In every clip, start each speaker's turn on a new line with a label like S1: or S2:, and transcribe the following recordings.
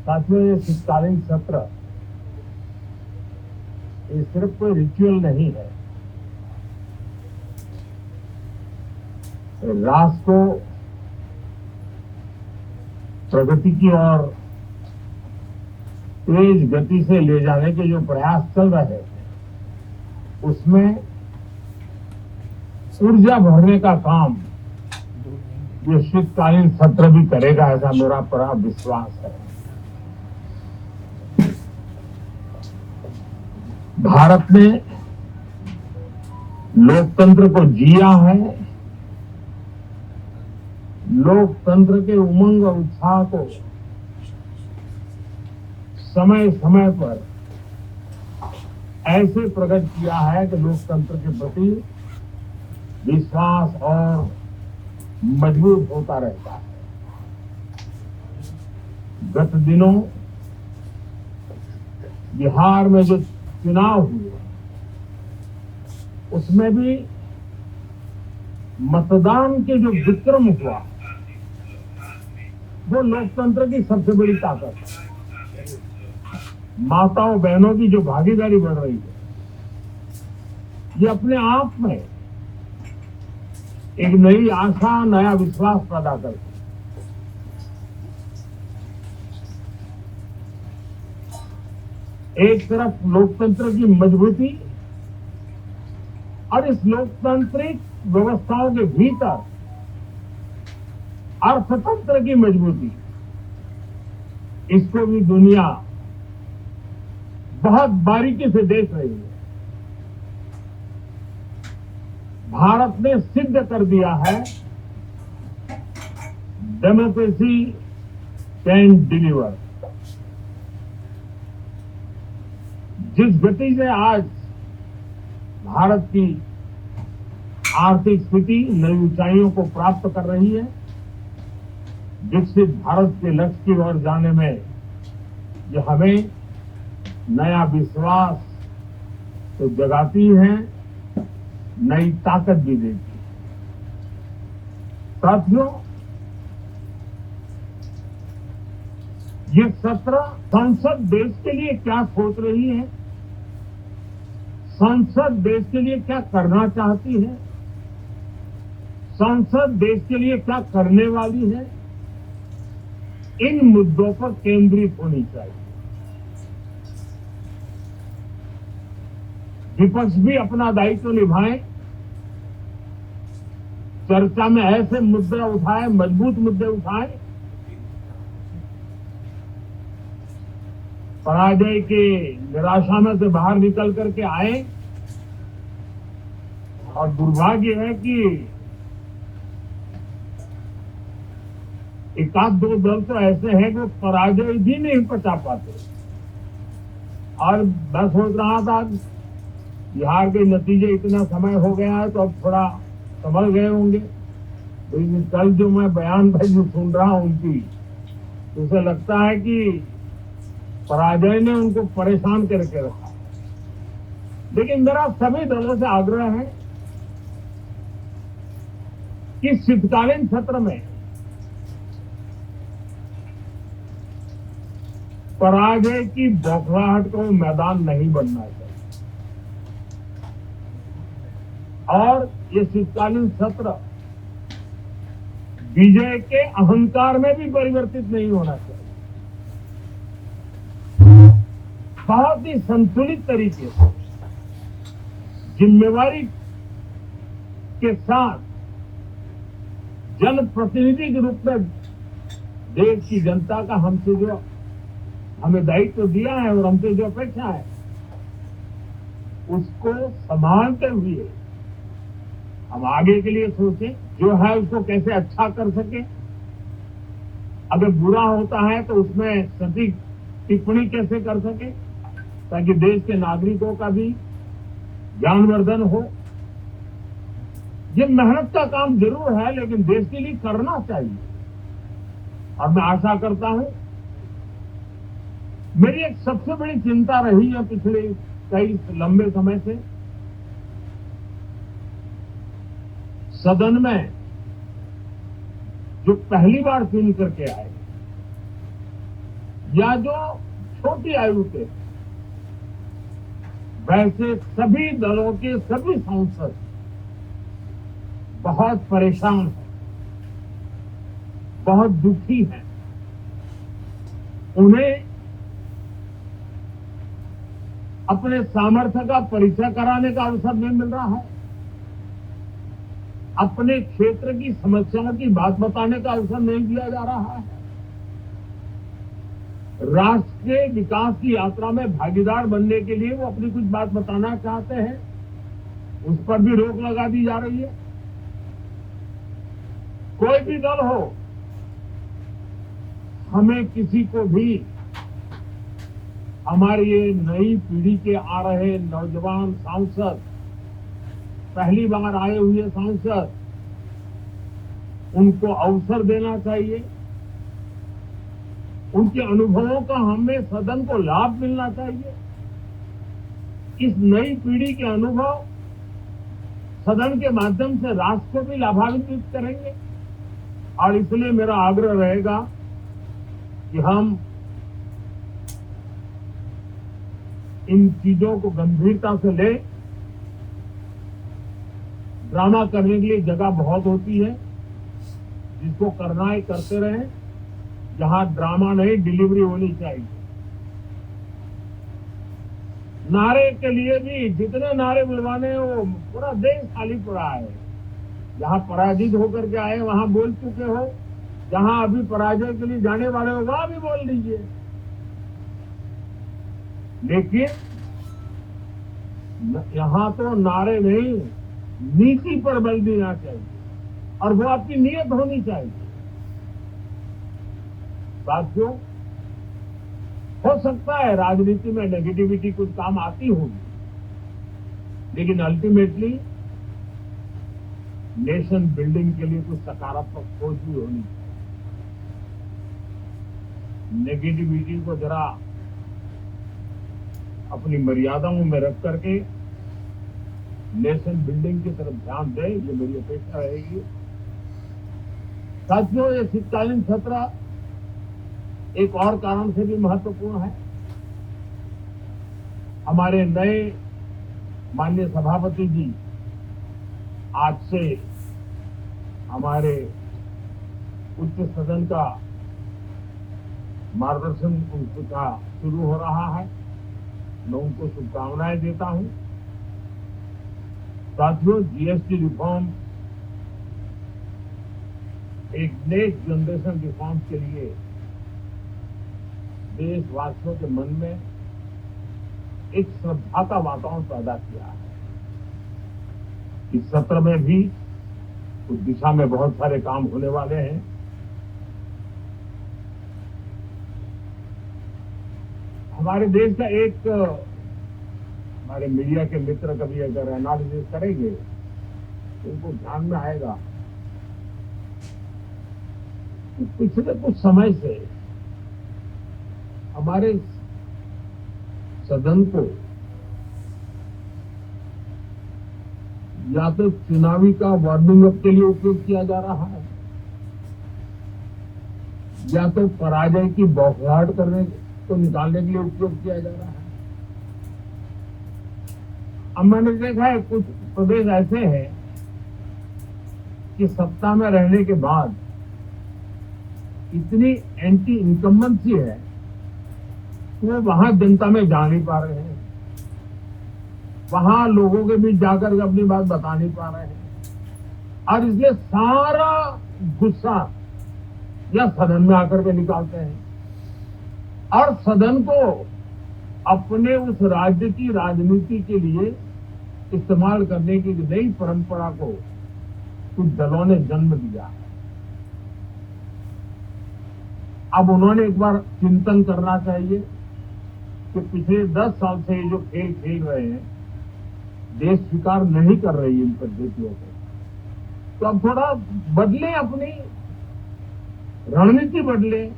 S1: साथियों, ये शीतकालीन सत्र ये सिर्फ कोई रिचुअल नहीं है। राष्ट्र को प्रगति की ओर तेज गति से ले जाने के जो प्रयास चल रहे हैं, उसमें ऊर्जा भरने का काम ये शीतकालीन सत्र भी करेगा, ऐसा मेरा पूरा विश्वास है। भारत ने लोकतंत्र को जिया है, लोकतंत्र के उमंग और उत्साह को समय समय पर ऐसे प्रकट किया है कि लोकतंत्र के प्रति विश्वास और मजबूत होता रहता है। गत दिनों बिहार में जो चुनाव हुए, उसमें भी मतदान के जो विक्रम हुआ, वो लोकतंत्र की सबसे बड़ी ताकत है। माताओं बहनों की जो भागीदारी बढ़ रही है, ये अपने आप में एक नई आशा, नया विश्वास पैदा करती है। एक तरफ लोकतंत्र की मजबूती और इस लोकतांत्रिक व्यवस्थाओं के भीतर अर्थतंत्र की मजबूती, इसको भी दुनिया बहुत बारीकी से देख रही है। भारत ने सिद्ध कर दिया है, डेमोक्रेसी कैन डिलीवर। जिस गति से आज भारत की आर्थिक स्थिति नई ऊंचाइयों को प्राप्त कर रही है, विकसित भारत के लक्ष्य की ओर जाने में ये हमें नया विश्वास तो जगाती है, नई ताकत भी देती है। साथियों, ये सत्र संसद देश के लिए क्या सोच रही है, संसद देश के लिए क्या करना चाहती है, संसद देश के लिए क्या करने वाली है, इन मुद्दों पर केंद्रित होनी चाहिए। विपक्ष भी अपना दायित्व निभाए, चर्चा में ऐसे मुद्दे उठाए, मजबूत मुद्दे उठाए, पराजय के निराशा में से बाहर निकल करके आए। और दुर्भाग्य है कि एक आध दो दल तो ऐसे हैं कि पराजय भी नहीं पचा पाते। और मैं सोच रहा था बिहार के नतीजे इतना समय हो गया है तो अब थोड़ा संभल गए होंगे। लेकिन कल जो मैं बयानबाजी सुन रहा हूं उनकी, तो उसे लगता है कि पराजय ने उनको परेशान करके रखा। लेकिन मेरा सभी दलों से आग्रह है कि शीतकालीन सत्र में पराजय की बौखलाहट को मैदान नहीं बनना चाहिए। और ये शीतकालीन सत्र विजय के अहंकार में भी परिवर्तित नहीं होना चाहिए। बहुत ही संतुलित तरीके से, जिम्मेवारी के साथ, जनप्रतिनिधि के रूप में देश की जनता का हमसे जो हमें दायित्व दिया है और हमसे जो अपेक्षा है, उसको संभालते हुए हम आगे के लिए सोचें, जो है उसको कैसे अच्छा कर सके। अगर बुरा होता है तो उसमें सटीक टिप्पणी कैसे कर सके, ताकि देश के नागरिकों का भी ज्ञानवर्धन हो। ये मेहनत का काम जरूर है, लेकिन देश के लिए करना चाहिए। और मैं आशा करता हूं, मेरी एक सबसे बड़ी चिंता रही है पिछले कई लंबे समय से, सदन में जो पहली बार चुन करके आए, या जो छोटी आयु के, वैसे सभी दलों के सभी सांसद बहुत परेशान हैं, बहुत दुखी हैं। उन्हें अपने सामर्थ्य का परिचय कराने का अवसर नहीं मिल रहा है, अपने क्षेत्र की समस्याओं की बात बताने का अवसर नहीं दिया जा रहा है। राष्ट्र के विकास की यात्रा में भागीदार बनने के लिए वो अपनी कुछ बात बताना चाहते हैं, उस पर भी रोक लगा दी जा रही है। कोई भी दल हो, हमें किसी को भी हमारी ये नई पीढ़ी के आ रहे नौजवान सांसद, पहली बार आए हुए सांसद, उनको अवसर देना चाहिए। उनके अनुभवों का हमें सदन को लाभ मिलना चाहिए। इस नई पीढ़ी के अनुभव सदन के माध्यम से राष्ट्र को भी लाभान्वित करेंगे। और इसलिए मेरा आग्रह रहेगा कि हम इन चीजों को गंभीरता से लें। ड्रामा करने के लिए जगह बहुत होती है, जिसको करना है करते रहें। जहां ड्रामा नहीं, डिलीवरी होनी चाहिए। नारे के लिए भी जितने नारे बुलवाने हैं, वो पूरा देश खाली पड़ा है। जहां पराजित होकर के आए वहां बोल चुके हो, जहां अभी पराजय के लिए जाने वाले हो वहां भी बोल दीजिए। लेकिन यहां तो नारे नहीं, नीति पर बल देना चाहिए, और वो आपकी नीयत होनी चाहिए। साथियों, हो सकता है राजनीति में नेगेटिविटी कुछ काम आती होगी, लेकिन अल्टीमेटली नेशन बिल्डिंग के लिए कुछ सकारात्मक सोच भी होनी चाहिए। नेगेटिविटी को जरा अपनी मर्यादाओं में रख करके नेशन बिल्डिंग की तरफ ध्यान दें, ये मेरी अपेक्षा रहेगी। साथियों, ये शीतकालीन सत्र एक और कारण से भी महत्वपूर्ण है। हमारे नए माननीय सभापति जी आज से हमारे उच्च सदन का मार्गदर्शन उनका शुरू हो रहा है। मैं उनको शुभकामनाएं देता हूं। साथियों, जीएसटी रिफॉर्म एक नेक्स्ट जनरेशन रिफॉर्म के लिए देशवासियों के मन में एक श्रद्धा का वातावरण पैदा किया है। इस सत्र में भी उस दिशा में बहुत सारे काम होने वाले हैं। हमारे देश का एक, हमारे मीडिया के मित्र कभी अगर एनालिसिस करेंगे तो उनको ध्यान में आएगा कि पिछले कुछ समय से हमारे सदन को या तो चुनावी का वार्मिंग अप के लिए उपयोग किया जा रहा है, या तो पराजय की बौखलाहट करने को निकालने के लिए उपयोग किया जा रहा है। अब मैंने देखा है कुछ प्रदेश ऐसे हैं कि सत्ता में रहने के बाद इतनी एंटी इनकम्बेंसी है कि वो वहां जनता में जा नहीं पा रहे हैं, वहां लोगों के बीच जाकर के अपनी बात बता नहीं पा रहे हैं, और इसलिए सारा गुस्सा या सदन में आकर के निकालते हैं और सदन को अपने उस राज्य की राजनीति के लिए इस्तेमाल करने की नई परंपरा को कुछ दलों ने जन्म दिया है। अब उन्होंने एक बार चिंतन करना चाहिए कि पिछले 10 साल से ये जो खेल खेल रहे हैं, देश स्वीकार नहीं कर रही इन पद्धतियों को, तो अब थोड़ा बदलें, अपनी रणनीति बदलें।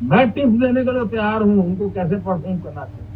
S1: मैं टिप्स देने के लिए तैयार हूं उनको कैसे परफॉर्म करना चाहिए,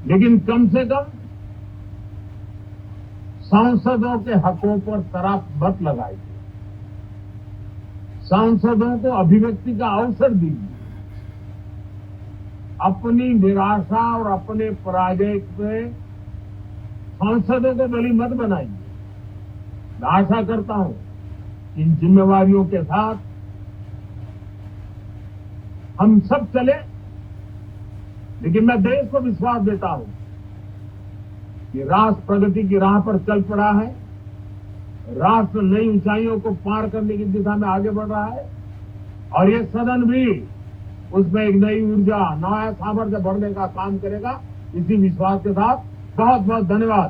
S1: लेकिन कम से कम सांसदों के हकों पर शराब मत लगाइए। सांसदों को अभिव्यक्ति का अवसर दीजिए, अपनी निराशा और अपने पराजय पे सांसदों को बलि मत बनाइए। मैं आशा करता हूं इन जिम्मेवारियों के साथ हम सब चले, लेकिन मैं देश को विश्वास देता हूं कि राष्ट्र प्रगति की राह पर चल पड़ा है, राष्ट्र नई ऊंचाइयों को पार करने की दिशा में आगे बढ़ रहा है और ये सदन भी उसमें एक नई ऊर्जा, नया सामर्थ्य बढ़ने का काम करेगा। इसी विश्वास के साथ बहुत बहुत धन्यवाद।